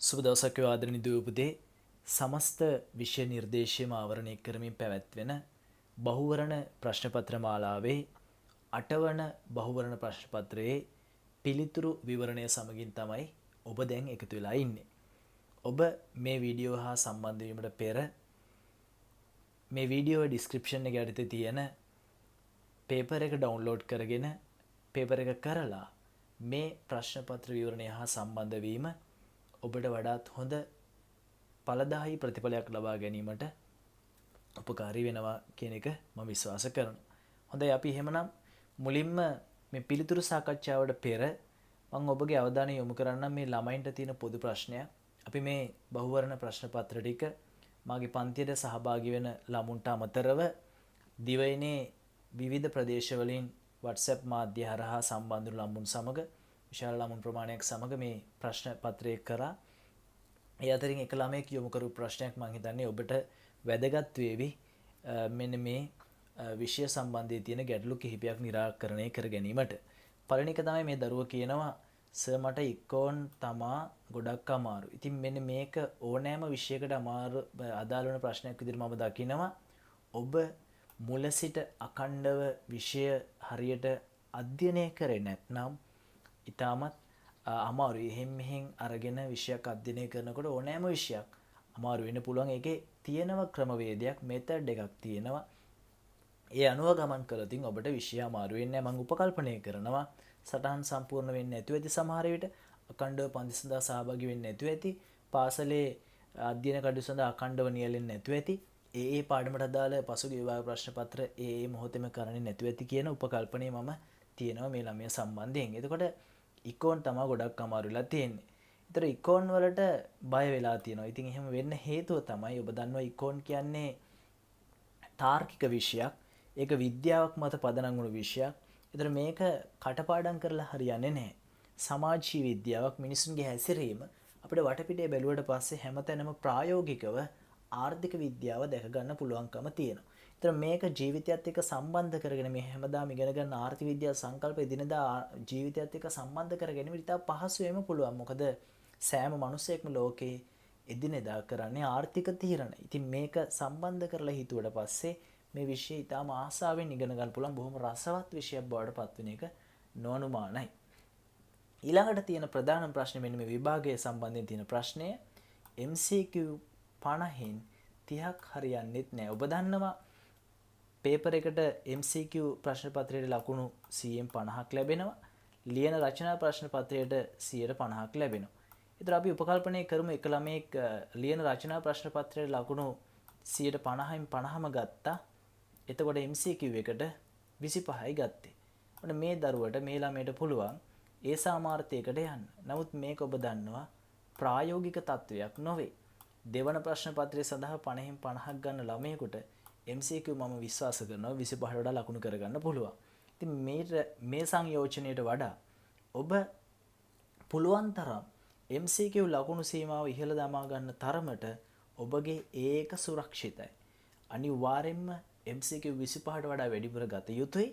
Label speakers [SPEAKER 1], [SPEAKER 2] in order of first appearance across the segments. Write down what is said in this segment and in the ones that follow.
[SPEAKER 1] සුබ දවසක් වේවා ආදරණීය දූපතේ සමස්ත විෂය නිර්දේශයම ආවරණය කරමින් පැවැත්වෙන බහුවර්ණ ප්‍රශ්න පත්‍ර මාලාවේ 8 වන බහුවර්ණ ප්‍රශ්න පත්‍රයේ පිළිතුරු විවරණය සමගින් තමයි ඔබ දැන් එකතු වෙලා ඉන්නේ. ඔබ මේ වීඩියෝ හා සම්බන්ධ වීමට පෙර මේ වීඩියෝ ඩිස්ක්‍රිප්ෂන් එක යටතේ තියෙන පේපර් එක ඩවුන්ලෝඩ් කරගෙන පේපර් එක කරලා මේ ප්‍රශ්න පත්‍ර විවරණය හා සම්බන්ධ වීම ඔබට වඩාත් හොඳ ඵලදායී ප්‍රතිඵලයක් ලබා ගැනීමට උපකාරී වෙනවා කියන එක මම විශ්වාස කරනවා. හොඳයි අපි එහෙමනම් මුලින්ම මේ පිළිතුරු සාකච්ඡාවට පෙර මම ඔබගේ අවධානය යොමු කරන්නම් මේ ළමයින්ට තියෙන පොදු ප්‍රශ්නයක්. අපි මේ බහුවර්ණ ප්‍රශ්න පත්‍ර ටික මාගේ පන්තියට සහභාගී වෙන ළමුන්ට අමතරව දිවයිනේ විවිධ ප්‍රදේශවලින් WhatsApp මාධ්‍ය හරහා සම්බන්ධ වුණු ළමුන් සමග විශාල ළමුන් ප්‍රමාණයක් සමග මේ ප්‍රශ්න පත්‍රය කරා. ඒ අතරින් එක ළමයෙක් යොමු කරපු ප්‍රශ්නයක් මම හිතන්නේ ඔබට වැදගත් වේවි. මෙන්න මේ විෂය සම්බන්ධයෙන් තියෙන ගැටලු කිහිපයක් निराකරණය කර ගැනීමට. පළවෙනි එක තමයි මේ දරුවා කියනවා සර් මට ඉක්කෝන් තමා ගොඩක් අමාරු. ඉතින් මෙන්න මේක ඕනෑම විෂයකට අමාරු අදාළ වෙන ප්‍රශ්නයක් විදිහට මම දකිනවා. ඔබ මුල සිට අඛණ්ඩව විෂය හරියට අධ්‍යයනය කරේ නැත්නම් ඉතාමත් අමාරුයි. එහෙන් මෙහෙන් අරගෙන විෂයක් අධ්‍යයනය කරනකොට ඕනෑම විෂයක් අමාරු වෙන්න පුළුවන්. ඒකේ තියෙනවා ක්‍රමවේදයක්, මෙතඩ් එකක් තියෙනවා. ඒ අනුව ගමන් කළොත් ඔබට විෂය අමාරු වෙන්නේ නැහැ. මම උපකල්පනය කරනවා සටහන් සම්පූර්ණ වෙන්නේ නැතුව ඇති සමහර විට අඛණ්ඩව පන්ති සඳහා සහභාගී වෙන්නේ නැතුව ඇති. පාසලේ අධ්‍යයන කටයුතු සඳහා අඛණ්ඩව නියැලෙන්නේ නැතුව ඇති. ඒ පාඩමට අදාළ පසුගිය විභාග ප්‍රශ්න පත්‍ර ඒ මොහොතේම කරන්නේ නැතුව ඇති කියන උපකල්පනය මම තියෙනවා මේ ළමයා සම්බන්ධයෙන්. එතකොට ඉකෝන් තමයි ගොඩක් අමාරු වෙලා තියෙන්නේ. ඒතර ඉකෝන් වලට බය වෙලා තියෙනවා. ඉතින් එහෙම වෙන්න හේතුව තමයි ඔබ දන්නවා ඉකෝන් කියන්නේ තාර්කික විෂයක්. ඒක විද්‍යාවක් මත පදනම් වුණු විෂයක්. ඒතර මේක කටපාඩම් කරලා හරියන්නේ නැහැ. සමාජීය විද්‍යාවක්, මිනිසුන්ගේ හැසිරීම අපිට වටපිටේ බැලුවට පස්සේ හැමතැනම ප්‍රායෝගිකව ආර්ථික විද්‍යාව දැක ගන්න පුළුවන්කම තියෙනවා. ඒතර මේක ජීවිතයත් එක්ක සම්බන්ධ කරගෙන මේ හැමදාම ඉගෙන ගන්න ආර්ථික විද්‍යාව සංකල්ප එදිනදා ජීවිතයත් එක්ක සම්බන්ධ කරගෙන ඉතා පහසුවෙම පුළුවන්. මොකද සෑම මිනිසෙක්ම ලෝකේ එදිනෙදා කරන්නේ ආර්ථික තීරණ. ඉතින් මේක සම්බන්ධ කරලා හිතුවට පස්සේ මේ විෂය ඉතාම ආසාවෙන් ඉගෙන ගන්න පුළුවන් බොහොම රසවත් විෂයක් බවට පත් වෙන එක නොඅනුමානයි. ඊළඟට තියෙන ප්‍රධාන ප්‍රශ්නේ මෙන්න මේ විභාගයේ සම්බන්ධයෙන් තියෙන ප්‍රශ්නය MCQ 50න් 30ක් හරියන්නේත් නැහැ. ඔබ දන්නවා පේපර් එකට MCQ ප්‍රශ්න පත්‍රයට ලකුණු 100න් 50ක් ලැබෙනවා. ලියන රචනා ප්‍රශ්න පත්‍රයට 150ක් ලැබෙනවා. ඒතර අපි උපකල්පනය කරමු එක ළමයෙක් ලියන රචනා ප්‍රශ්න පත්‍රයට ලකුණු 150න් 50ම ගත්තා. එතකොට MCQ එකට 25යි ගත්තේ. ඔන්න මේ දරුවට මේ ළමයට පුළුවන් ඒ සාමාර්ථයකට යන්න. නමුත් මේක ඔබ දන්නවා ප්‍රායෝගික තත්වයක් නොවේ. දෙවන ප්‍රශ්න පත්‍රය සඳහා 50න් 50ක් ගන්න ළමයෙකුට MCQ මම විශ්වාස කරනවා 25ට වඩා ලකුණු කරගන්න පුළුවන්. ඉතින් මේ සංයෝජනයට වඩා ඔබ පුළුවන් තරම් MCQ ලකුණු සීමාව ඉහළ දමා ගන්න තරමට ඔබගේ ඒක සුරක්ෂිතයි. අනිවාර්යෙන්ම MCQ 25ට වඩා වැඩිපුර ගත යුතුයි.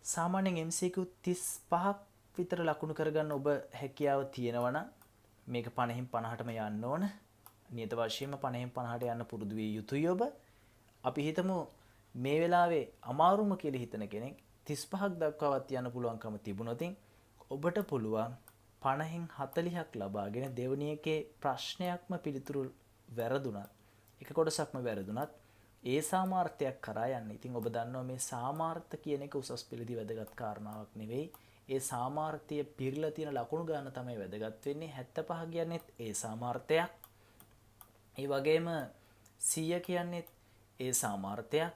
[SPEAKER 1] සාමාන්‍යයෙන් MCQ 35ක් විතර ලකුණු කරගන්න ඔබ හැකියාව තියෙනවා නම් මේක 50න් 50ටම යන්න ඕන. නියත වශයෙන්ම 50න් 50ට යන්න පුරුදු විය යුතුයි ඔබ. අපි හිතමු මේ වෙලාවේ අමාරුම කියලා හිතන කෙනෙක් 35ක් දක්වාවත් යන්න පුළුවන්කම තිබුණොත් ඔබට පුළුවන් 50න් 40ක් ලබාගෙන දෙවෙනි එකේ ප්‍රශ්නයක්ම පිළිතුරු වැරදුනත් එක කොටසක්ම වැරදුනත් ඒ සාමාර්ථයක් කරා යන්න. ඉතින් ඔබ දන්නවා මේ සාමාර්ථ කියන එක උසස් පෙළදී වැදගත් කාරණාවක් නෙවෙයි. ඒ සාමාර්ථය පිරලා තියෙන ලකුණු ගන්න තමයි වැදගත් වෙන්නේ. 75 කියන්නේත් ඒ සාමාර්ථයක්. ඒ වගේම 100 කියන්නේත් ඒ සාමාර්ථයක්.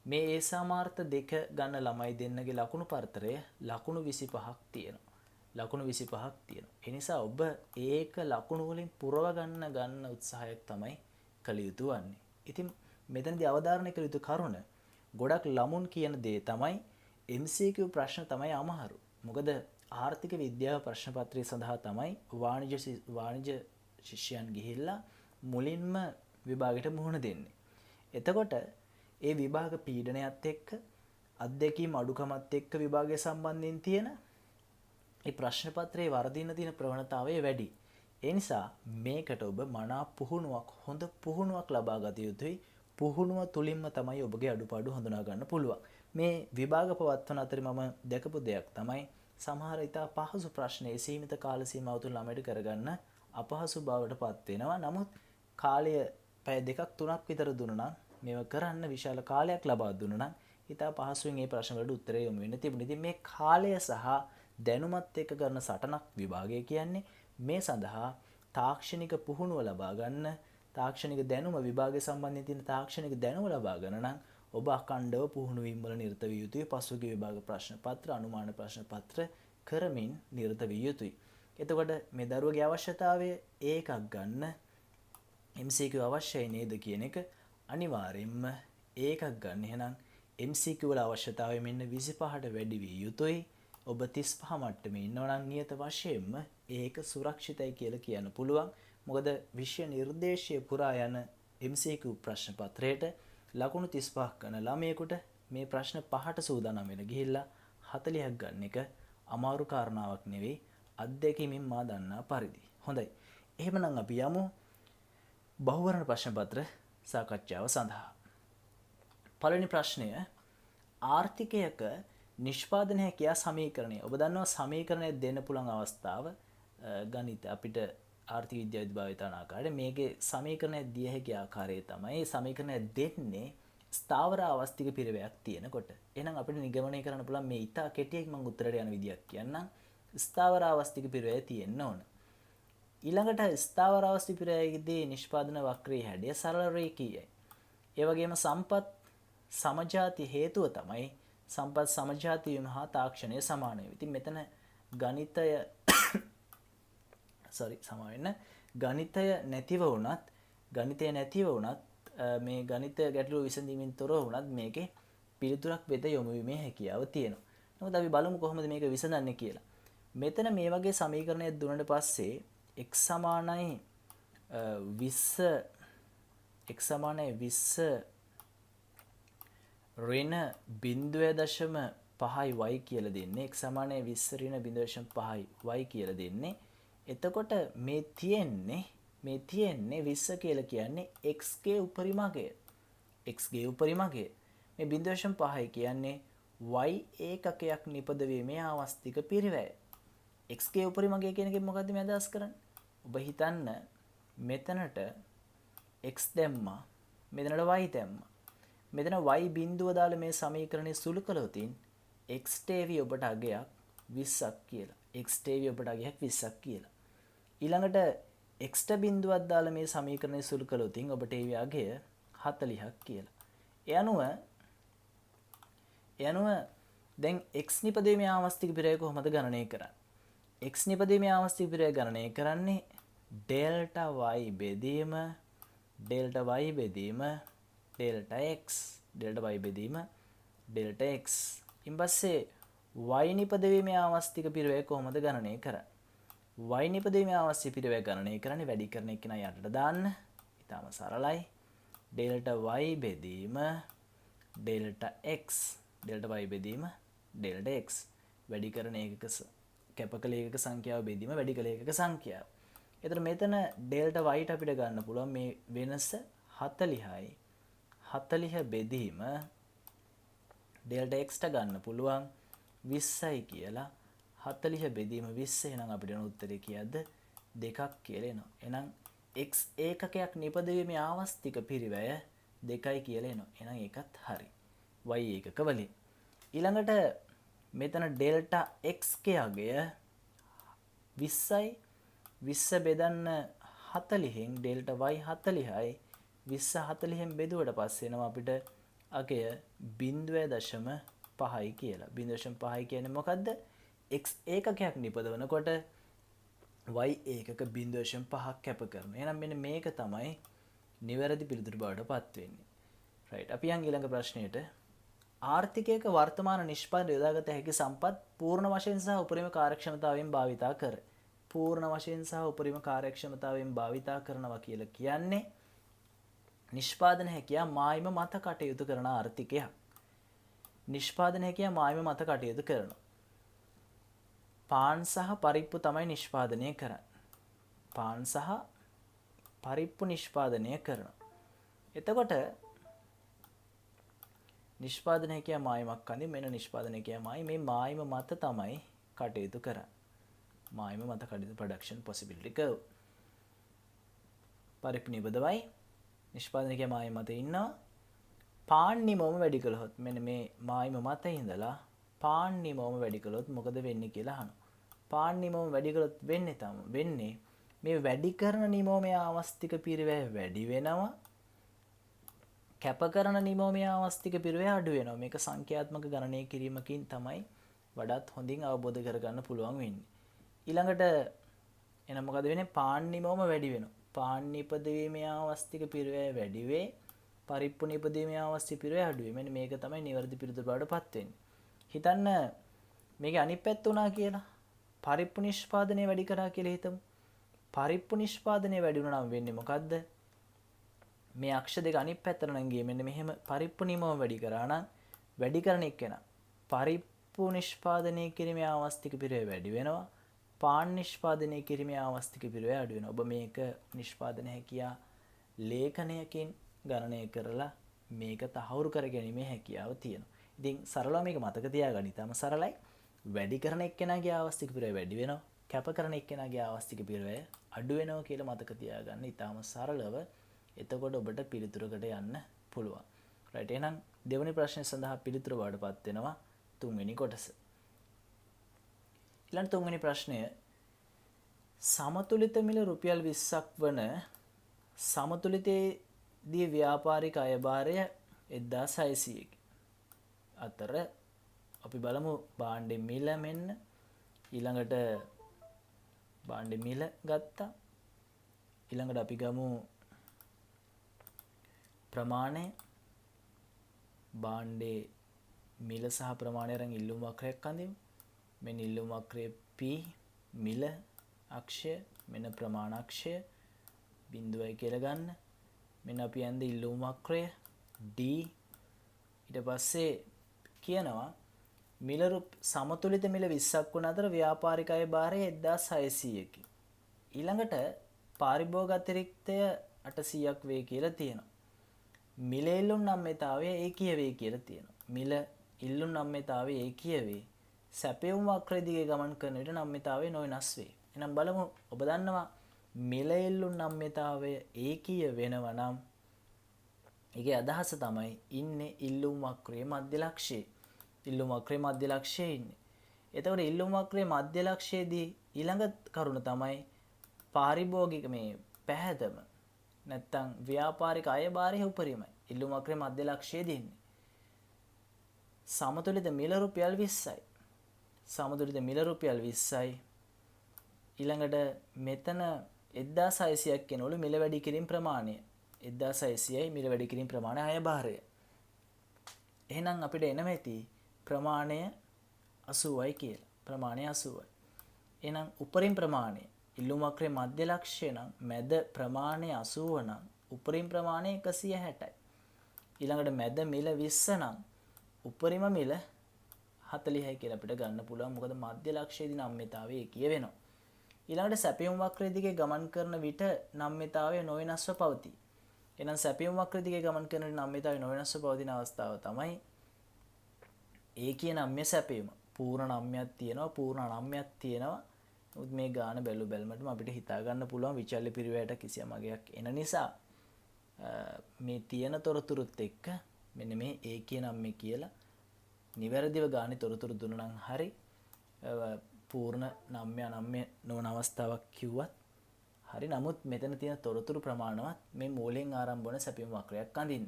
[SPEAKER 1] මේ ඒ සාමාර්ථ දෙක ගන්න ළමයි දෙන්නගේ ලකුණු පරතරය ලකුණු 25ක් තියෙනවා. ලකුණු 25ක් තියෙනවා. ඒ නිසා ඔබ ඒක ලකුණු වලින් පුරව ගන්න උත්සාහයක් තමයි කළ යුතු වන්නේ. ඉතින් මෙතනදී අවධාරණය කළ යුතු කරුණ ගොඩක් ළමුන් කියන දේ තමයි MCQ ප්‍රශ්න තමයි අමාරු. මොකද ආර්ථික විද්‍යාව ප්‍රශ්න පත්‍රය සඳහා තමයි වාණිජ්‍ය ශිෂ්‍යයන් ගිහිල්ලා මුලින්ම විභාගයට මුහුණ දෙන්නේ. එතකොට ඒ විභාග පීඩනයත් එක්ක අත්දැකීම් අඩුකමත් එක්ක විභාගය සම්බන්ධයෙන් තියෙන ඒ ප්‍රශ්න පත්‍රයේ වර්ධින තියෙන ප්‍රවණතාවය වැඩි. ඒ නිසා මේකට ඔබ මනා පුහුණුවක් හොඳ පුහුණුවක් ලබා ගත යුතුයි. පුහුණුව තුලින්ම තමයි ඔබගේ අඩුපාඩු හඳුනා ගන්න පුළුවන්. මේ විභාග පවත්වන අතරේ මම දැකපු දෙයක් තමයි සමහර ඉතා පහසු ප්‍රශ්න ඒ සීමිත කාල සීමාව තුළ ළමයට කරගන්න අපහසු බවට පත් වෙනවා. නමුත් කාලය පැය 2ක් 3ක් විතර දුන්නා නම් මේව කරන්න විශාල කාලයක් ලබා දුන්නා නම් ඉතා පහසුවෙන් මේ ප්‍රශ්න වලට උත්තරය යොමු වෙන්න තිබුණා. ඉතින් මේ කාලය සහ දැනුමත් එක්ක කරන සටනක් විභාගය කියන්නේ. මේ සඳහා තාක්ෂණික පුහුණුව ලබා ගන්න, තාක්ෂණික දැනුම විභාගය සම්බන්ධයෙන් තියෙන තාක්ෂණික දැනුම ලබා ගන්න නම් ඔබ අඛණ්ඩව පුහුණු වීම වල නිරත විය යුතුයි. පසුගිය විභාග ප්‍රශ්න පත්‍ර, අනුමාන ප්‍රශ්න පත්‍ර කරමින් නිරත විය යුතුයි. එතකොට මේ දරුවගේ අවශ්‍යතාවය ඒකක් ගන්න MCQ අවශ්‍යයි නේද කියන එක අනිවාර්යෙන්ම ඒකක් ගන්න. එහෙනම් MCQ වල අවශ්‍යතාවය මෙන්න 25ට වැඩි විය යුතුයි. ඔබ 35 මට්ටමේ ඉන්නවා නම් නියත වශයෙන්ම ඒක සුරක්ෂිතයි කියලා කියන්න පුළුවන්. මොකද විෂය නිර්දේශය පුරා යන MCQ ප්‍රශ්න පත්‍රයට ලකුණු 35ක් ගන්න ළමයෙකුට මේ ප්‍රශ්න 5ට සූදානම් වෙන ගිහිල්ලා 40ක් ගන්න එක අමාරු කාරණාවක් නෙවෙයි. අත්දැකීමෙන් මා දන්නා පරිදි. හොඳයි. එහෙමනම් අපි යමු බහුවර්ණ ප්‍රශ්න පත්‍ර සාකච්ඡාව සඳහා. පළවෙනි ප්‍රශ්නය ආර්ථිකයක නිෂ්පාදන හැකියා සමීකරණය. ඔබ දන්නවා සමීකරණය දෙන්න පුළුවන් අවස්ථාව ගණිත අපිට ආර්ථික විද්‍යාව භාවිතන ආකාරයට මේකේ සමීකරණය දිය හැකි ආකාරය තමයි සමීකරණය දෙන්නේ ස්ථාවර ආවස්තික පිරවැයක් තියෙනකොට. එහෙනම් අපිට නිගමනය කරන්න පුළුවන් මේ ඉතා කෙටියෙන් මම උත්තරයට යන විදියක් කියන්නම්. ස්ථාවර ආවස්තික පිරවැය තියෙන්න ඕන. ඊළඟට ස්ථාවර ආවස්තික පිරවැයේදී නිෂ්පාදන වක්‍රයේ හැඩය සරල රේඛීයයි. ඒ වගේම සම්පත් සමජාති හේතුව තමයි සම්පත් සමජාති වීම හා තාක්ෂණය සමාන වෙයි. ඉතින් මෙතන ගණිතය ගණිතය නැතිව වුණත් මේ ගණිත ගැටලුව විසඳීමෙන් තොරව වුණත් මේකේ පිළිතුරක් වෙත යොමු වීමේ හැකියාව තියෙනවා. නමුත් අපි බලමු කොහොමද මේක විසඳන්නේ කියලා. මෙතන මේ වගේ සමීකරණයක් දුන්නාට පස්සේ x සමානයි 20 ඍණ 0.5යි y කියලා දෙන්නේ. x සමානයි 20 ඍණ 0.5යි y කියලා දෙන්නේ. එතකොට මේ තියෙන්නේ 20 කියලා කියන්නේ x ගේ උපරිමකය. x ගේ උපරිමකය. මේ 0.5යි කියන්නේ y ඒකකයක් නිපදවීමේ ආවස්තික පිරිවැය. x ගේ උපරිමකය කියන එකෙන් මොකද්ද මේ අදහස් කරන්නේ? ඔබ හිතන්න මෙතනට x දැම්මා, මෙතනට y දැම්මා. මෙතන y බිඳුව දාලා මේ සමීකරණය සුළු කළොත් x තේවි ඔබට අගයක් 20ක් කියලා. x තේවි ඔබට අගයක් 20ක් කියලා. ඊළඟට x ට බිඳුවක් දාලා මේ සමීකරණය සුළු කළොත් ඔබට ඒ අගය 40ක් කියලා. ඒ අනුව දැන් x නිපදවීමේ ආවස්තික පිරවැය කොහොමද ගණනය කරන්නේ? x නිපදවීමේ ආවස්තික පිරවැය ගණනය කරන්නේ ඩෙල්ටා y බෙදීම ඩෙල්ටා x ඊට පස්සේ y නිපදවීමේ ආවස්තික පිරවැය කොහොමද ගණනය කරන්නේ? y නිපදවීමේ ආවස්තික පිරවැය ගණනය කරන්නේ වැඩි කරන එක නා යටට දාන්න. ඊටම සරලයි. ඩෙල්ටා y බෙදීම ඩෙල්ටා y බෙදීම ඩෙල්ටා x වැඩි කරන ඒකක කැපකල ඒකක සංඛ්‍යාව බෙදීම වැඩි කළ ඒකක සංඛ්‍යාව. එතකොට මෙතන ඩෙල්ටා y ට අපිට ගන්න පුළුවන් මේ වෙනස 40යි. 40 බෙදීම ඩෙල්ටා x ට ගන්න පුළුවන් 20යි කියලා. 40 බෙදීම 20 එහෙනම් අපිට එන උත්තරේ කීයද? 2ක් කියලා එනවා. එහෙනම් x ඒකකයක් නිපදවීමේ ආවස්තික පිරිවැය 2යි කියලා එනවා. එහෙනම් ඒකත් හරි. y ඒකක වලින්. ඊළඟට මෙතන ඩෙල්ටා x ගේ අගය 20යි. 20 බෙදන්න 40න් ඩෙල්ටා y 40යි. 20 40න් බෙදුවට පස්සේ එනවා අපිට අගය 0.5යි කියලා. 0.5යි කියන්නේ මොකද්ද? x ඒකකයක් නිපදවනකොට y ඒකක 0.5ක් කැප කරනවා. එහෙනම් මෙන්න මේක තමයි නිවැරදි පිළිතුරු බවට පත් වෙන්නේ. රයිට්. අපි යන් ඊළඟ ප්‍රශ්නෙට. ආර්ථිකයක වර්තමාන නිෂ්පාදනය යොදාගත හැකි සම්පත් පූර්ණ වශයෙන් සහ උපරිම කාර්යක්ෂමතාවයෙන් භාවිතා කර. පූර්ණ වශයෙන් සහ උපරිම කාර්යක්ෂමතාවයෙන් භාවිතා කරනවා කියලා කියන්නේ නිෂ්පාදන හැකියා මායිම මත කටයුතු කරන ආර්ථිකයක්. නිෂ්පාදන හැකියා මායිම මත කටයුතු කරනවා. පාන් සහ පරිප්පු තමයි නිෂ්පාදනය කරන්නේ. පාන් සහ පරිප්පු නිෂ්පාදනය කරනවා. එතකොට නිෂ්පාදනය කිය මායිමක් කඳින් මෙන්න නිෂ්පාදනය කිය මායි මේ මායිම මත තමයි කටයුතු කරන්නේ. මායිම මත කටයුතු production possibility curve. පරිප්පු නිබදවයි නිෂ්පාදනය කිය මායිම මත ඉන්නවා. පාන් නිමවම වැඩි කළොත් මෙන්න මේ මායිම මත ඉඳලා පාන් නිමවම වැඩි කළොත් මොකද වෙන්නේ කියලා අහනවා. පාන් නිමවම වැඩි කළොත් වෙන්නේ මේ වැඩි කරන නිමවමේ ආවස්තික පිරිවැය වැඩි වෙනවා. කැප කරන නිමවමේ ආවස්තික පිරිවැය අඩු වෙනවා. මේක සංඛ්‍යාත්මක ගණනය කිරීමකින් තමයි වඩාත් හොඳින් අවබෝධ කරගන්න පුළුවන් වෙන්නේ. ඊළඟට එන මොකද වෙන්නේ? පාන් නිමවම වැඩි වෙනවා. පාන් නිපදවීමේ ආවස්තික පිරිවැය වැඩි වේ. පරිප්පු නිපදවීමේ ආවස්තික පිරිවැය අඩු වේ. මෙන්න මේක තමයි නිවැරදි පිළිතුර බවට පත් වෙන්නේ. හිතන්න මේකේ අනිත් පැත්ත උනා කියලා. පරිප්පු නිෂ්පාදනය වැඩි කරා කියලා හිතමු. පරිප්පු නිෂ්පාදනය වැඩි වුණා නම් වෙන්නේ මොකද්ද? මේ අක්ෂ දෙක අනිත් පැත්තට නම් ගියේ මෙන්න මෙහෙම පරිප්පු නිමව වැඩි කරා නම් වැඩි කරන එක්කෙනා පරිප්පු නිෂ්පාදනය කිරීමේ ආවස්තික පිරිවැය වැඩි වෙනවා. පාන් නිෂ්පාදනය කිරීමේ ආවස්තික පිරිවැය අඩු වෙනවා. ඔබ මේක නිෂ්පාදන හැකියා ලේඛනයකින් ගණනය කරලා මේක තහවුරු කර ගැනීමේ හැකියාව තියෙනවා. ඉතින් සරලව මේක මතක තියාගන්න. ඊටම සරලයි. වැඩි කරන එක්කෙනාගේ ආවස්තික පිරිවැය වැඩි වෙනවා. කැප කරන එක්කෙනාගේ ආවස්තික පිරිවැය අඩු වෙනවා කියලා මතක තියාගන්න. ඊටම සරලව එතකොට ඔබට පිළිතුරකට යන්න පුළුවන්. රයිට්. එහෙනම් දෙවෙනි ප්‍රශ්නය සඳහා පිළිතුර වඩපත් වෙනවා තුන්වෙනි කොටස. ඊළඟ තුන්වෙනි ප්‍රශ්නය සමතුලිත මිල රුපියල් 20ක් වන සමතුලිතයේදී ව්‍යාපාරික අයභාරය 1600කි. අතර අපි බලමු භාණ්ඩේ මිල මෙන්න ඊළඟට භාණ්ඩේ මිල ගත්තා. ඊළඟට අපි ගමු ප්‍රමාණය භාණ්ඩේ මිල සහ ප්‍රමාණය අරන් ඉල්ලුම් වක්‍රයක් අඳිමු. මෙන්න ඉල්ලුම් වක්‍රයේ P මිල අක්ෂය මෙන්න ප්‍රමාණ අක්ෂය බිඳුවයි කියලා ගන්න. මෙන්න අපි යන්නේ ඉල්ලුම් වක්‍රය D. ඊට පස්සේ කියනවා සමතුලිත මිල 20ක් වන අතර ව්‍යාපාරික අයභාරය 1600කි. ඊළඟට පාරිභෝගික අතිරික්තය 800ක් වේ කියලා තියෙනවා. මිල ඉල්ලුම් නම්‍යතාවය ඒකීය වේ කියලා තියෙනවා. මිල ඉල්ලුම් නම්‍යතාවය ඒකීය වේ. සැපයුම් වක්‍රය දිගේ ගමන් කරන විට නම්‍යතාවය නොවෙනස් වේ. එහෙනම් බලමු ඔබ දන්නවා මිල ඉල්ලුම් නම්‍යතාවය ඒකීය වෙනවා නම් ඒකේ අදහස තමයි ඉන්නේ ඉල්ලුම් වක්‍රයේ මධ්‍ය ලක්ෂයේ. ඉල්ලුම් වක්‍රයේ මධ්‍ය ලක්ෂයේ ඉන්නේ. එතකොට ඉල්ලුම් වක්‍රයේ මධ්‍ය ලක්ෂයේදී ඊළඟ කරුණ තමයි පාරිභෝගික මේ පැහැදම නැත්තම් ව්‍යාපාරික අයභාරය උපරිමයි. ඉල්ලුම් වක්‍රයේ මධ්‍ය ලක්ෂයේදී ඉන්නේ. සමතුලිත මිල රුපියල් 20යි. සමතුලිත මිල රුපියල් 20යි. ඊළඟට මෙතන 1600ක් කියනවලු මිල වැඩි කිරීම ප්‍රමාණය. 1600යි මිල වැඩි කිරීම ප්‍රමාණය අයභාරය. එහෙනම් අපිට එනම ඇති ප්‍රමාණය 80යි කියලා. ප්‍රමාණය 80යි. එහෙනම් උපරිම ප්‍රමාණය ඉල්ලුම් වක්‍රයේ මධ්‍ය ලක්ෂය නම් මැද ප්‍රමාණය 80 නම් උපරිම ප්‍රමාණය 160යි. ඊළඟට මැද මිල 20 නම් උපරිම මිල 40යි කියලා අපිට ගන්න පුළුවන්. මොකද මධ්‍ය ලක්ෂයේදී නම්‍යතාවය ඒකීය වෙනවා. ඊළඟට සැපයුම් වක්‍රය දිගේ ගමන් කරන විට නම්‍යතාවය නොවෙනස්ව පවතී. එහෙනම් සැපයුම් වක්‍රය දිගේ ගමන් කරන විට නම්‍යතාවය නොවෙනස්ව පවතින අවස්ථාව තමයි ඒකීය නම්‍ය සැපයුම. පූර්ණ නම්‍යයක් තියෙනවා, පූර්ණ අනම්‍යයක් තියෙනවා. උත් මේ ගාන බැලුමටම අපිට හිතා ගන්න පුළුවන් විචල්්‍ය පිරිවැයට කිසියම් අගයක් එන නිසා මේ තියෙන තොරතුරුත් එක්ක මෙන්න මේ ඒකීය නම්‍ය කියලා නිවැරදිව ගානේ තොරතුරු දුන්නා නම් හරි පූර්ණ නම්‍ය අනම්‍ය නොවන අවස්ථාවක් කිව්වත් හරි. නමුත් මෙතන තියෙන තොරතුරු ප්‍රමාණවත් මේ මූලයෙන් ආරම්භ වන සැපයුම් වක්‍රයක් අඳින්න.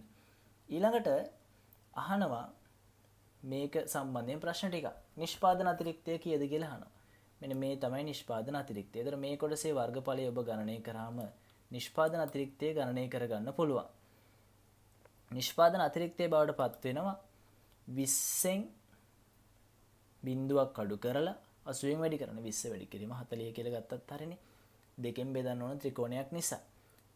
[SPEAKER 1] ඊළඟට අහනවා මේක සම්බන්ධයෙන් ප්‍රශ්න ටිකක්. නිෂ්පාදන අතිරික්තය කීයද කියලා අහනවා. මෙන්න මේ තමයි නිෂ්පාදන අතිරික්තය. ඒතර මේ කොටසේ වර්ගඵලය ඔබ ගණනය කරාම නිෂ්පාදන අතිරික්තය ගණනය කරගන්න පුළුවන්. නිෂ්පාදන අතිරික්තය බවට පත් වෙනවා 20න් බිඳුවක් අඩු කරලා 80න් වැඩි කරන 20 වැඩි කිරීම 40 කියලා ගත්තත් හරිනේ. දෙකෙන් බෙදන්න ඕන ත්‍රිකෝණයක් නිසා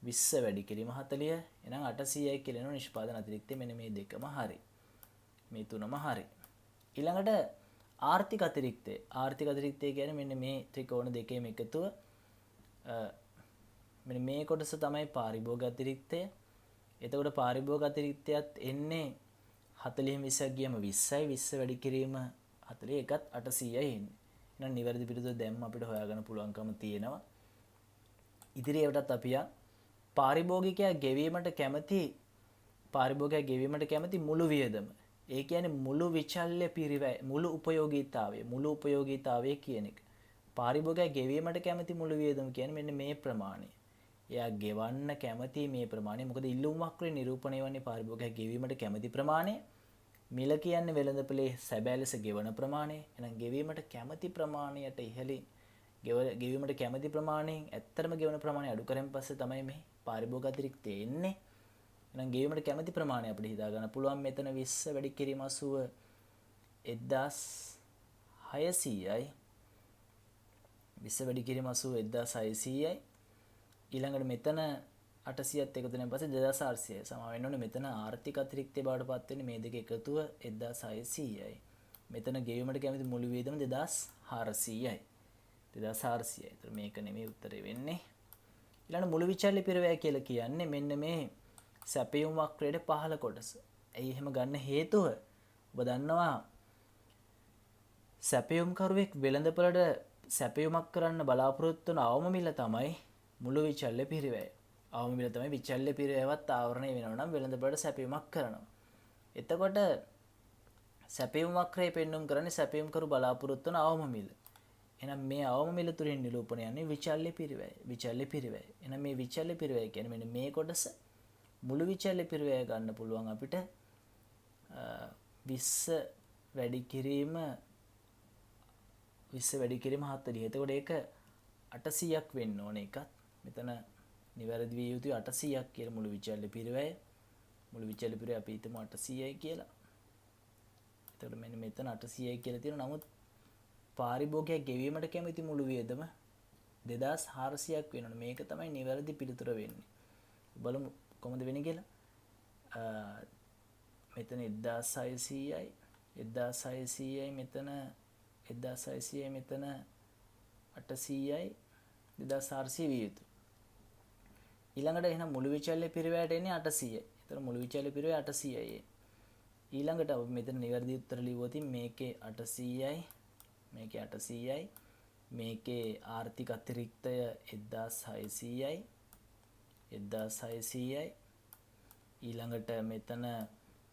[SPEAKER 1] 20 වැඩි කිරීම 40 එහෙනම් 800යි කියලා එන නිෂ්පාදන අතිරික්තය. මෙන්න මේ දෙකම හරි. මේ තුනම හරි. ඊළඟට ආර්ථික අතිරික්තය. ආර්ථික අතිරික්තය කියන්නේ මෙන්න මේ ත්‍රිකෝණ දෙකේම එකතුව මෙන්න මේ කොටස තමයි පාරිභෝගික අතිරික්තය. එතකොට පාරිභෝගික අතිරික්තයත් එන්නේ 40 20ක් ගියම 20යි 20 වැඩි කිරීම 40 එකත් 800යි එන්නේ. එහෙනම් නිවැරදි පිළිතුර දැම්ම අපිට හොයාගන්න පුළුවන්කම තියෙනවා. ඉදිරියටත් අපි පාරිභෝගිකයා ගෙවීමට කැමති මුළු වියදම. ඒ කියන්නේ මුළු විචල්්‍ය පිරිවැය, මුළු උපයෝගීතාවය කියන එක. පාරිභෝගිකයා ගෙවීමට කැමති මුළු වියදම කියන්නේ මෙන්න මේ ප්‍රමාණය. එයා ගෙවන්න කැමති මේ ප්‍රමාණය. මොකද ඉල්ලුම් වක්‍රේ නිරූපණය වන්නේ පාරිභෝගිකයා ගෙවීමට කැමති ප්‍රමාණය. මිල කියන්නේ වෙළඳපොලේ සැබෑ ලෙස ගෙවන ප්‍රමාණය. එහෙනම් ගෙවීමට කැමති ප්‍රමාණයට ඉහළින් ගෙවීමට කැමති ප්‍රමාණයෙන් ඇත්තටම ගෙවන ප්‍රමාණය අඩු කරන් පස්සේ තමයි මේ පාරිභෝගික අතිරික්තය එන්නේ. එහෙනම් ගෙවීමට කැමති ප්‍රමාණය අපිට හිතා ගන්න පුළුවන්. මෙතන 20 වැඩි කිරීම 80 1600යි. 20 වැඩි කිරීම 80 1600යි. ඊළඟට මෙතන 800ත් එකතු වෙන පස්සේ 2400යි. සමා වෙන්න ඕනේ මෙතන ආර්ථික අතිරික්තය බවට පත් වෙන්නේ මේ දෙක එකතුව 1600යි. මෙතන ගෙවීමට කැමති මුළු වියදම 2400යි. 2400යි. ඒතර මේක නෙමෙයි උත්තරේ වෙන්නේ. ඊළඟ මුළු විචල්්‍ය පිරවැය කියලා කියන්නේ මෙන්න මේ සැපයුම් වක්‍රයේ පහළ කොටස. ඇයි එහෙම ගන්න හේතුව? ඔබ දන්නවා සැපයුම් කරුවෙක් වෙළඳපොළට සැපයුමක් කරන්න බලාපොරොත්තු වන අවම මිල තමයි මුළු විචල්්‍ය පිරවැය. අවම මිල තමයි විචල්්‍ය පිරවැයවත් ආවරණය වෙනවා නම් වෙළඳපොළට සැපයුමක් කරනවා. එතකොට සැපයුම් වක්‍රය පෙන්වුම් කරන්නේ සැපයුම් කරු බලාපොරොත්තු වන අවම මිල. එහෙනම් මේ අවම මිල තුලින් නිරූපණය යන්නේ විචල්්‍ය පිරවැය. එහෙනම් මේ විචල්්‍ය පිරවැය කියන්නේ මෙන්න මේ කොටස. මුළු විචල්්‍ය පිරවැය ගන්න පුළුවන් අපිට 20 වැඩි කිරීම 40. එතකොට ඒක 800ක් වෙන්න ඕනේ එකත්. මෙතන නිවැරදි විය යුතුයි 800ක් කියලා මුළු විචල්්‍ය පිරවැය. මුළු විචල්්‍ය පිරවැය අපි හිතමු 800යි කියලා. එතකොට මෙන්න මෙතන 800යි කියලා තියෙනවා. නමුත් පාරිභෝගිකයා ගෙවීමට කැමති මුළු වියදම 2400ක් වෙනවනේ. මේක තමයි නිවැරදි පිළිතුර වෙන්නේ. බලමු කොහොමද වෙන්නේ කියලා. මෙතන 1600යි 1600යි මෙතන 1600යි මෙතන 800යි 2400 විය යුතුයි. ඊළඟට එහෙනම් මුළු විචල්්‍ය පිරවැයට එන්නේ 800යි. එතන මුළු විචල්්‍ය පිරවැය 800යි. ඊළඟට අපි මෙතන නිවැරදි උත්තර ලියුවොත් මේකේ 800යි මේකේ 800යි මේකේ ආර්ථික අතිරික්තය 1600යි 1600යි ඊළඟට මෙතන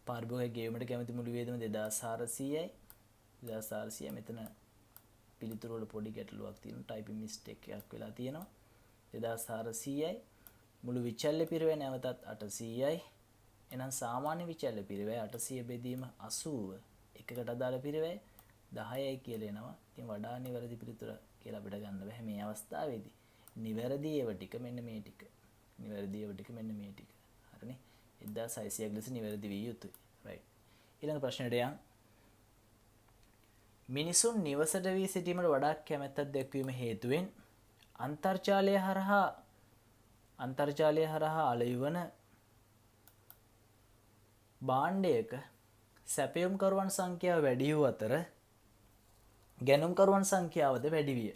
[SPEAKER 1] පාරිභෝගික ගෙවීමට කැමති මුළු වියදම 2400යි 2400 මෙතන පිළිතුරු වල පොඩි ගැටලුවක් තියෙනවා ටයිපින් මිස්ටේක් එකක් වෙලා තියෙනවා 2400යි මුළු විචල්්‍ය පිරවැය නැවතත් 800යි එහෙනම් සාමාන්‍ය විචල්්‍ය පිරවැය 800 බෙදීම 80 එකකට අදාළ පිරවැය 10යි කියලා එනවා. ඉතින් වඩා නිවැරදි පිළිතුර කියලා අපිට ගන්න බෑ මේ අවස්ථාවේදී. නිවැරදි ඒව ටික මෙන්න මේ ටික. හරිනේ. 1600ක් ලෙස නිවැරදි විය යුතුයි. රයිට්. ඊළඟ ප්‍රශ්නෙට යන්. මිනිසුන් නිවසට වී සිටීමට වඩා කැමැත්තක් දැක්වීම හේතුවෙන් අන්තර්ජාලය හරහා අලෙවන භාණ්ඩයක සැපයුම්කරුවන් සංඛ්‍යාව වැඩි වූ අතර ගැනුම්කරුවන් සංඛ්‍යාවද වැඩි විය.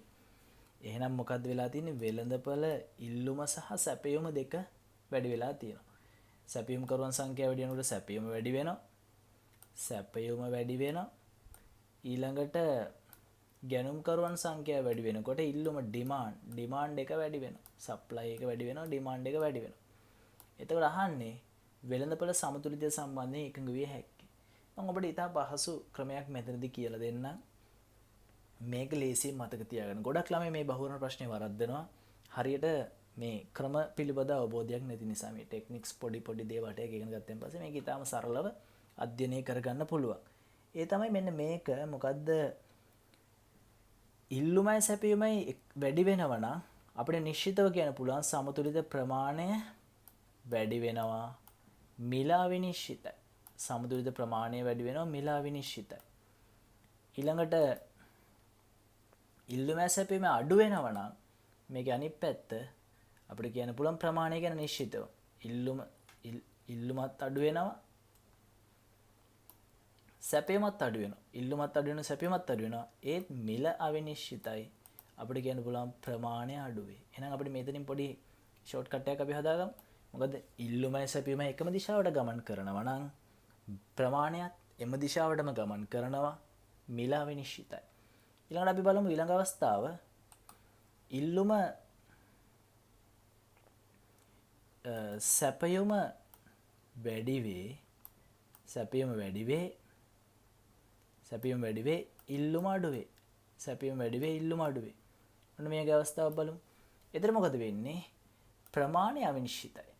[SPEAKER 1] එහෙනම් මොකද්ද වෙලා තියෙන්නේ? වෙළඳපොළ ඉල්ලුම සහ සැපයුම දෙක වැඩි වෙලා තියෙනවා. සැපයුම්කරුවන් සංඛ්‍යාව වැඩි වෙනකොට සැපයුම වැඩි වෙනවා. ඊළඟට ගැනුම්කරුවන් සංඛ්‍යාව වැඩි වෙනකොට ඉල්ලුම ඩිමාන්ඩ් එක වැඩි වෙනවා. සප්ලයි එක වැඩි වෙනවා, ඩිමාන්ඩ් එක වැඩි වෙනවා. එතකොට අහන්නේ වෙළඳපොළ සමතුලිතය සම්බන්ධයෙන් එකඟ විය හැකියි. මම ඔබට ඉතා පහසු ක්‍රමයක් මෙතනදී කියලා දෙන්නම්. මේක ලේසියෙන් මතක තියාගන්න. ගොඩක් ළමයි මේ බහුවර්ණ ප්‍රශ්නේ වරද්දනවා. හරියට මේ ක්‍රම පිළිබඳ අවබෝධයක් නැති නිසා මේ ටෙක්නික්ස් පොඩි දේවල් ටික ඉගෙන ගත්තන් පස්සේ මේක ඉතාම සරලව අධ්‍යයනය කරගන්න පුළුවන්. ඒ තමයි මෙන්න මේක මොකද්ද ඉල්ලුමයි සැපයුමයි වැඩි වෙනවා නම් අපිට නිශ්චිතව කියන්න පුළුවන් සමතුලිත ප්‍රමාණය වැඩි වෙනවා. මිල අවිනිශ්චිතයි. සමතුලිත ප්‍රමාණය වැඩි වෙනවා මිල අවිනිශ්චිතයි. ඊළඟට ඉල්ලුම සැපීම අඩු වෙනවා නම් මේකේ අනිත් පැත්ත අපිට කියන්න පුළුවන් ප්‍රමාණය ගැන නිශ්චිතව. ඉල්ලුමත් අඩු වෙනවා සැපීමත් අඩු වෙනවා. ඉල්ලුමත් අඩු වෙනවා සැපීමත් අඩු වෙනවා. ඒත් මිල අවිනිශ්චිතයි. අපිට කියන්න පුළුවන් ප්‍රමාණය අඩු වේ. එහෙනම් අපිට මෙතනින් පොඩි ෂෝට් කට් එකක් අපි හදාගමු. මොකද ඉල්ලුමයි සැපයුමයි එකම දිශාවට ගමන් කරනවා නම් ප්‍රමාණයත් එම දිශාවටම ගමන් කරනවා. මිල අවිනිශ්චිතයි. ඊළඟට අපි බලමු ඊළඟ අවස්ථාව. ඉල්ලුම සැපයුම වැඩි වේ. සැපයුම වැඩි වේ. සැපයුම වැඩි වේ. ඉල්ලුම අඩු වේ. සැපයුම වැඩි වේ. ඉල්ලුම අඩු වේ. ඔන්න මේකේ අවස්ථාව බලමු. එතන මොකද වෙන්නේ? ප්‍රමාණය අවිනිශ්චිතයි.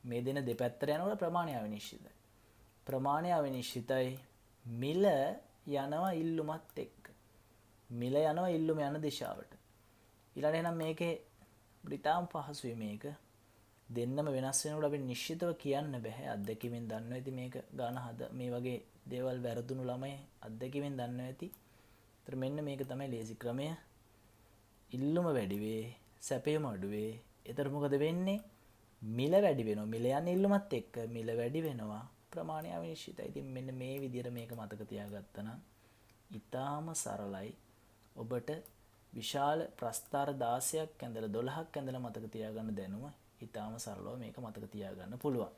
[SPEAKER 1] මේ දෙන දෙපැත්තට යනකොට ප්‍රමාණය අවිනිශ්චිතයි. ප්‍රමාණය අවිනිශ්චිතයි. මිල යනවා ඉල්ලුමත් එක්ක. මිල යනවා ඉල්ලුම යන දිශාවට. ඊළඟට එහෙනම් මේකේ බ්‍රිතාම් පහසුයි මේක. දෙන්නම වෙනස් වෙනකොට අපි නිශ්චිතව කියන්න බෑ. අත්දැකීමෙන් දන්නවා ඇති මේක ගාන මේ වගේ දේවල් වැරදුණු ළමයි අත්දැකීමෙන් දන්නවා ඇති. ඒතර මෙන්න මේක තමයි ලේසි ක්‍රමය. ඉල්ලුම වැඩි වේ, සැපයුම අඩු වේ. ඒතර මොකද වෙන්නේ? මිල වැඩි වෙනවා. මිල යන ඉල්ලුමත් එක්ක මිල වැඩි වෙනවා. ප්‍රමාණය අවිනිශ්චිතයි. ඉතින් මෙන්න මේ විදිහට මේක මතක තියාගත්තා නම් ඊටාම සරලයි. ඔබට විශාල ප්‍රස්ථාර 16ක් ඇඳලා 12ක් ඇඳලා මතක තියාගන්න දැනුම ඊටාම සරලව මේක මතක තියාගන්න පුළුවන්.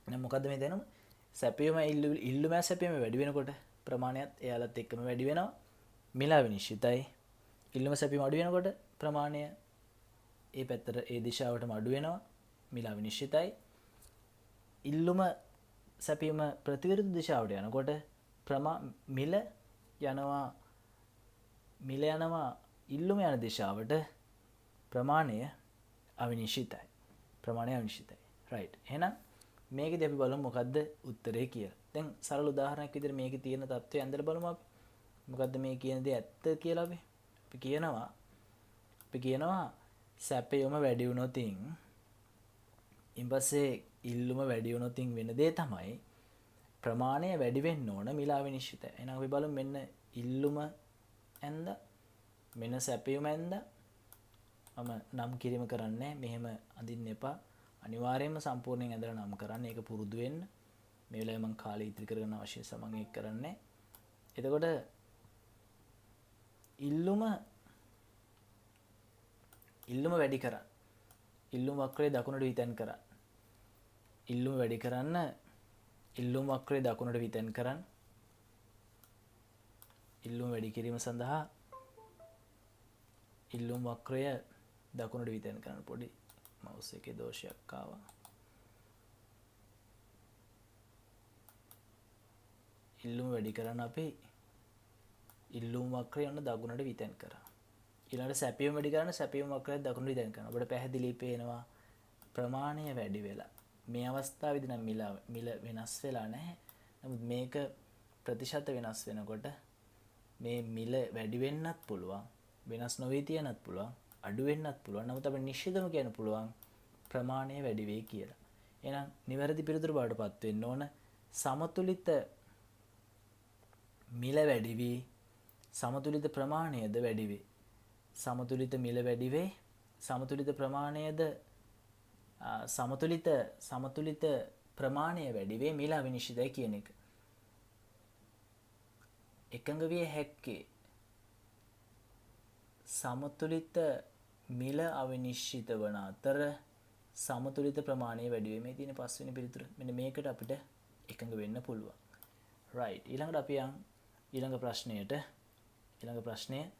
[SPEAKER 1] එහෙනම් මොකද්ද මේ දැනුම? සැපයුම ඉල්ලුම සැපයුම වැඩි වෙනකොට ප්‍රමාණයත් එයාලත් එක්කම වැඩි වෙනවා. මිල අවිනිශ්චිතයි. ඉල්ලුම සැපයුම අඩු වෙනකොට ප්‍රමාණය ඒ පැත්තට ඒ දිශාවටම අඩු වෙනවා. මිල අවිනිශ්චිතයි. ඉල්ලුම සැපයුම ප්‍රතිවිරුද්ධ දිශාවට යනකොට මිල යනවා ඉල්ලුම යන දිශාවට. ප්‍රමාණය අවිනිශ්චිතයි. ප්‍රමාණය අවිනිශ්චිතයි. රයිට්. එහෙනම් මේකදී අපි බලමු මොකද්ද උත්තරේ කියලා. දැන් සරල උදාහරණයක් විදිහට මේකේ තියෙන தত্ত্বය ඇඳලා බලමු අපි. මොකද්ද මේ කියන දේ ඇත්ත කියලා අපි කියනවා සැපයුම වැඩි වුණොත් ඊපස්සේ ඉල්ලුම වැඩි වුණොත් වෙන දේ තමයි ප්‍රමාණය වැඩි වෙන්න ඕන මිල අවිනිශ්චිතයි. එහෙනම් අපි බලමු මෙන්න ඉල්ලුම ඇඳ මෙන්න සැපයුම ඇඳ මම නම් කිරීම කරන්නේ මෙහෙම අඳින්න එපා. අනිවාර්යයෙන්ම සම්පූර්ණයෙන් ඇඳලා නම් කරන්න. ඒක පුරුදු වෙන්න. මේ වෙලාවේ මම කාලය ඉතිරි කරගන්න අවශ්‍ය නිසා මම ඒක කරන්නේ. එතකොට ඉල්ලුම වැඩි කරන්න. ඉල්ලුම වක්‍රය දකුණට විතැන් කරන්න. ඉල්ලුම වැඩි කරන්න ඉල්ලුම වක්‍රය දකුණට විතැන් කරන්න. ඉල්ලුම වැඩි කිරීම සඳහා ඉල්ලුම් වක්‍රය දකුණට විතැන් කරන්න. පොඩි මවුස් එකේ දෝෂයක් ආවා. ඉල්ලුම වැඩි කරන්න අපි ඉල්ලුම් වක්‍රය යන දකුණට විතැන් කරා. ඊළඟට සැපයුම වැඩි කරන්න සැපයුම වක්‍රය දකුණට විතැන් කරනවා. අපිට පැහැදිලි පේනවා ප්‍රමාණය වැඩි වෙලා. මේ අවස්ථාවේදී නම් මිල වෙනස් වෙලා නැහැ. නමුත් මේක ප්‍රතිශත වෙනස් වෙනකොට මේ මිල වැඩි වෙන්නත් පුළුවන්. වෙනස් නොවී තියනත් පුළුවන්. අඩු වෙන්නත් පුළුවන්. නමුත් අපිට නිශ්චිතව කියන්න පුළුවන් ප්‍රමාණය වැඩි වෙයි කියලා. එහෙනම් නිවැරදි පිළිතුර බවටපත් වෙන්න ඕන සමතුලිත මිල වැඩි වී සමතුලිත ප්‍රමාණයද වැඩි වේ. සමතුලිත මිල වැඩි වේ. සමතුලිත ප්‍රමාණයද සමතුලිත ප්‍රමාණය වැඩි වේ මිල අවිනිශ්චිතයි කියන එක. එකඟ විය හැක්කේ සමතුලිත මිල අවිනිශ්චිත වන අතර සමතුලිත ප්‍රමාණය වැඩි වේ. මේ තියෙන පස්වෙනි පිළිතුර. මෙන්න මේකට අපිට එකඟ වෙන්න පුළුවන්. right. ඊළඟට අපි ඊළඟ ප්‍රශ්නය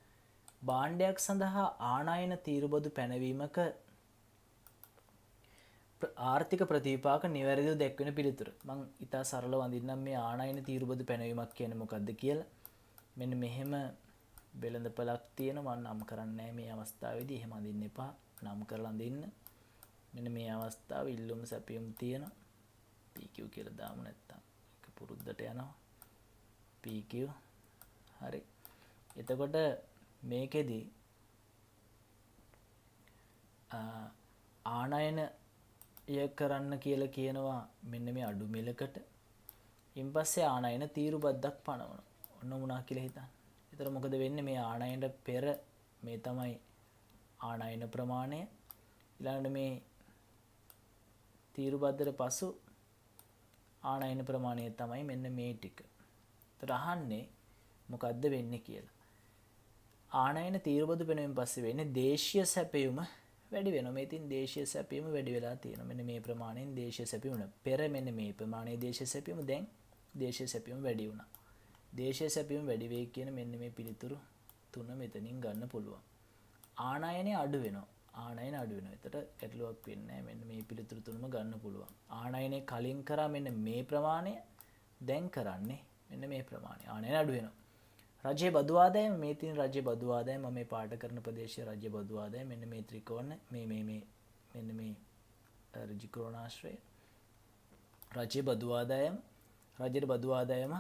[SPEAKER 1] භාණ්ඩයක් සඳහා ආනයන තීරුබදු පැනවීමක ආර්ථික ප්‍රතිපාක නිවැරදිව දැක්වෙන පිළිතුර. මම ඉතා සරලව අඳින්නම් මේ ආනයන තීරුබදු පැනවීමක් කියන්නේ මොකක්ද කියලා. මෙන්න මෙහෙම වෙළඳපළක් තියෙනවා. මම නම් කරන්නේ මේ අවස්ථාවේදී. එහෙම අඳින්න එපා. නම් කරලා අඳින්න. මෙන්න මේ අවස්ථාවේ ඉල්ලුම සැපයුම් තියෙනවා. PQ කියලා දාමු නැත්තම් ඒක පුරුද්දට යනවා. PQ හරි. එතකොට මේකෙදි ආනයනය කරන්න කියලා කියනවා මෙන්න මේ අඩු මිලකට. ඉන්පස්සේ ආනයන තීරුබද්දක් පනවනවා. ඔන්න මොනවා කියලා හිතන්න. ඒතර මොකද වෙන්නේ? මේ ආනයනට පෙර මේ තමයි ආනයන ප්‍රමාණය. ඊළඟට මේ තීරුබද්දට පසු ආනයන ප්‍රමාණය තමයි මෙන්න මේ ටික. ඒතර අහන්නේ මොකද්ද වෙන්නේ කියලා. ආනයන තීරුබදු පැනවීම පස්සේ වෙන්නේ දේශීය සැපයුම වැඩි වෙනවා. මේ ඉතින් දේශීය සැපීම වැඩි වෙලා තියෙනවා. මෙන්න මේ ප්‍රමාණයෙන් දේශීය සැපීම පෙර මෙන්න මේ ප්‍රමාණයේ දේශීය සැපීම දැන් දේශීය සැපීම වැඩි වුණා. දේශීය සැපීම වැඩි වෙයි කියන මෙන්න මේ පිළිතුරු තුන මෙතනින් ගන්න පුළුවන්. ආනයනය අඩු වෙනවා. ආනයන අඩු වෙනවා. එතකොට ගැටලුවක් වෙන්නේ නැහැ. මෙන්න මේ පිළිතුරු තුනම ගන්න පුළුවන්. ආනයනේ කලින් කරා මෙන්න මේ ප්‍රමාණය දැන් කරන්නේ මෙන්න මේ ප්‍රමාණය. ආනයන අඩු වෙනවා. රජයේ බදු ආදායම මේ තියෙන රජයේ බදු ආදායම මම මේ පාඩ කරන ප්‍රදේශයේ රජයේ බදු ආදායම මෙන්න මේ ත්‍රිකෝණ මෙන්න මේ ත්‍රිකෝණාශ්‍රය රජයේ බදු ආදායම රජයේ බදු ආදායම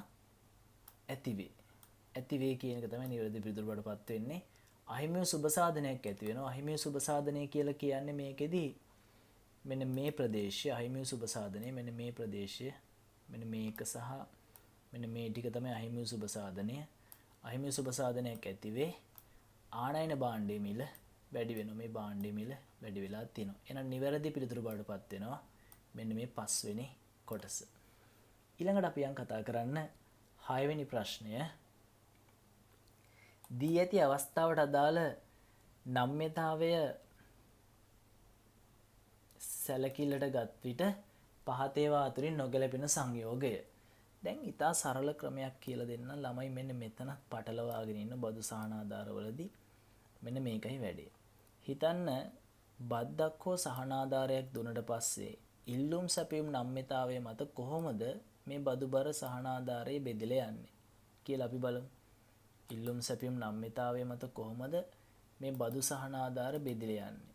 [SPEAKER 1] ඇති වේ කියන එක තමයි නිවැරදි පිළිතුරු වලටපත් වෙන්නේ. අහිමි සුබ සාධනයක් ඇති වෙනවා. අහිමි සුබ සාධනය කියලා කියන්නේ මේකෙදී මෙන්න මේ ප්‍රදේශය අහිමි සුබ සාධනය මෙන්න මේ ප්‍රදේශය මෙන්න මේක සහ මෙන්න මේ ටික තමයි අහිමි සුබ සාධනය. අහිමි සුබ සාධනයක් ඇති වේ. ආනයන භාණ්ඩයේ මිල වැඩි වෙනවා. මේ භාණ්ඩයේ මිල වැඩි වෙලා තියෙනවා. එහෙනම් නිවැරදි පිළිතුරු බවටපත් වෙනවා මෙන්න මේ 5 වෙනි කොටස. ඊළඟට අපි යන් කතා කරන්න 6 වෙනි ප්‍රශ්නය. දී ඇති අවස්ථාවට අදාළ නම්‍යතාවය සැලකිල්ලට ගත් විට පහත ඒවා අතරින් නොගැලපෙන සංයෝගය. දැන් ඉතා සරල ක්‍රමයක් කියලා දෙන්න. ළමයි මෙන්න මෙතනත් පටලවාගෙන ඉන්න බදු සහනාධාරවලදී මෙන්න මේකයි වැඩේ. හිතන්න බද්දක් හෝ සහනාධාරයක් දුන්නට පස්සේ ඉල්ලුම් සැපීම් නම්‍යතාවය මත කොහොමද මේ බදුබර සහනාධාරයේ බෙදලා යන්නේ කියලා අපි බලමු. ඉල්ලුම් සැපීම් නම්‍යතාවය මත කොහොමද මේ බදු සහනාධාර බෙදලා යන්නේ?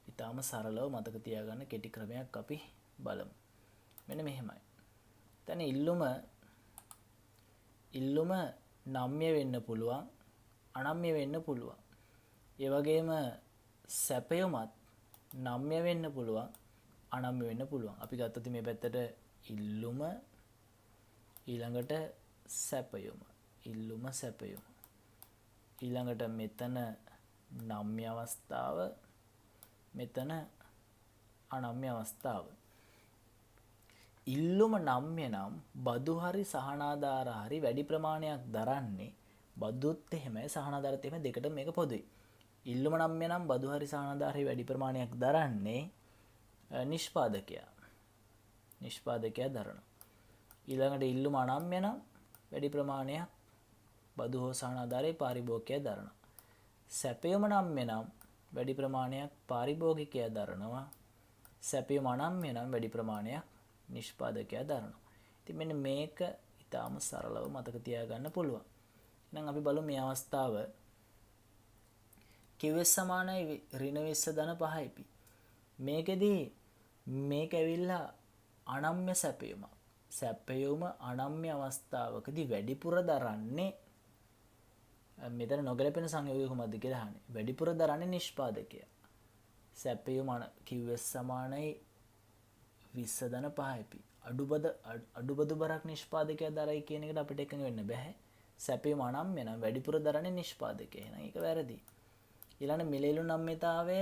[SPEAKER 1] ඊටාම සරලව මතක තියාගන්න කෙටි ක්‍රමයක් අපි බලමු. මෙන්න මෙහෙමයි. දැන් ඉල්ලුම නම්‍ය වෙන්න පුළුවන්, අනම්‍ය වෙන්න පුළුවන්. ඒ වගේම සැපයුමත් නම්‍ය වෙන්න පුළුවන්, අනම්‍ය වෙන්න පුළුවන්. අපි ගත්තොත් මේ පැත්තට ඉල්ලුම ඊළඟට සැපයුම ඊළඟට මෙතන නම්‍ය අවස්ථාව මෙතන අනම්‍ය අවස්ථාව. ඉල්ලුම නම්‍ය නම් බදු හරි සහනාධාර හරි වැඩි ප්‍රමාණයක් දරන්නේ බදුත් එහෙමයි සහනාධාරත් එහෙමයි දෙකට මේක පොදුයි. ඉල්ලුම නම්‍ය නම් බදු හරි සහනාධාර හරි වැඩි ප්‍රමාණයක් දරන්නේ නිෂ්පාදකයා දරනවා. ඊළඟට ඉල්ලුම අනම්‍ය නම් වැඩි ප්‍රමාණයක් බදු හෝ සහනාධාරයේ පාරිභෝගිකයා දරනවා. සැපයුම නම්‍ය නම් වැඩි ප්‍රමාණයක් පාරිභෝගිකයා දරනවා. සැපයුම අනම්‍ය නම් වැඩි ප්‍රමාණයක් නිෂ්පාදකයා දරනවා. ඉතින් මෙන්න මේක ඊටාම සරලව මතක තියාගන්න පුළුවන්. එහෙනම් අපි බලමු මේ අවස්ථාව QS සමානයි ඍණ 20 ධන 5යි. මේකෙදී මේක ඇවිල්ලා අනම්‍ය සැපයුම. සැපයුම අනම්‍ය අවස්ථාවකදී වැඩිපුර දරන්නේ මෙතන නොගැලපෙන සංයෝගය කොහොමද කියලා අහන්නේ. වැඩිපුර දරන්නේ නිෂ්පාදකයා. සැපයුම QS සමානයි 20 ධන 5යි. අඩුබදු බරක් නිෂ්පාදකයා දරයි කියන එකට අපිට එකඟ වෙන්න බෑ. සැපයුම අනම්‍ය නම් වැඩිපුර දරන්නේ නිෂ්පාදකයා. එහෙනම් ඒක වැරදි. ඊළඟ මිලේලු නම්‍යතාවය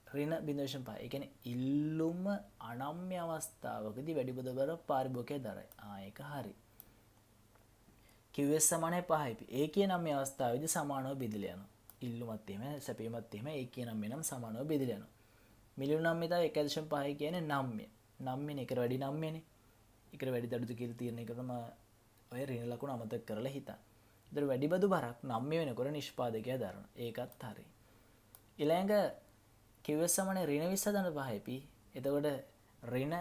[SPEAKER 1] ඍණ 0.5. ඒ කියන්නේ ඉල්ලුම අනම්‍ය අවස්ථාවකදී වැඩිපුර බර පාරිභෝගිකයා දරයි. ඒක හරි. QS සමානයි 5යි. ඒ කියන නම්‍ය අවස්ථාවේදී සමානව බෙදලා යනවා. ඉල්ලුමත් එහෙම සැපයුමත් එහෙම ඒ කියන නම්ය නම් සමානව බෙදලා යනවා. මිලේලු නම්‍යතාවය 1.5 කියන්නේ නම්ය. නම්යනේ එකට වැඩි නම්යනේ. එකට වැඩි දඩුද කියලා තියෙන එක තමයි ඔය ඍණ ලකුණ අමතක කරලා හිතන්න. ඒතර වැඩි බදු බරක් නම්ය වෙනකොට නිෂ්පාදකයා දරනවා. ඒකත් හරි. ඊළඟ QS සමානයි ඍණ 20 ධන 5යි. එතකොට ඍණ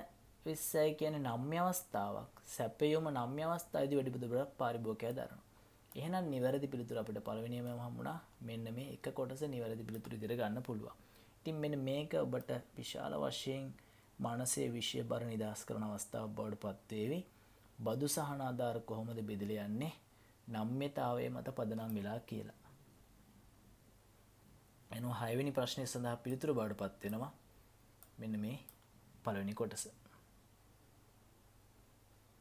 [SPEAKER 1] 20යි කියන්නේ නම්ය අවස්ථාවක්. සැපයුම නම්ය අවස්ථාවේදී වැඩි බදු බරක් පාරිභෝගිකයා දරනවා. එහෙනම් නිවැරදි පිළිතුර අපිට පළවෙනියම හම්බුණා. මෙන්න මේ එක කොටස නිවැරදි පිළිතුරු විදිහට ගන්න පුළුවන්. ඉතින් මෙන්න මේක ඔබට විශාල වශයෙන් මානසික විෂය බර නිදහස් කරන අවස්ථාවක් බවට පත් වේවි. බදු සහනාධාර කොහොමද බෙදලා යන්නේ? නම්‍යතාවයේ මත පදනම් වෙලා කියලා. එනවා 6 වෙනි ප්‍රශ්නය සඳහා පිළිතුරු බවට පත් වෙනවා. මෙන්න මේ පළවෙනි කොටස.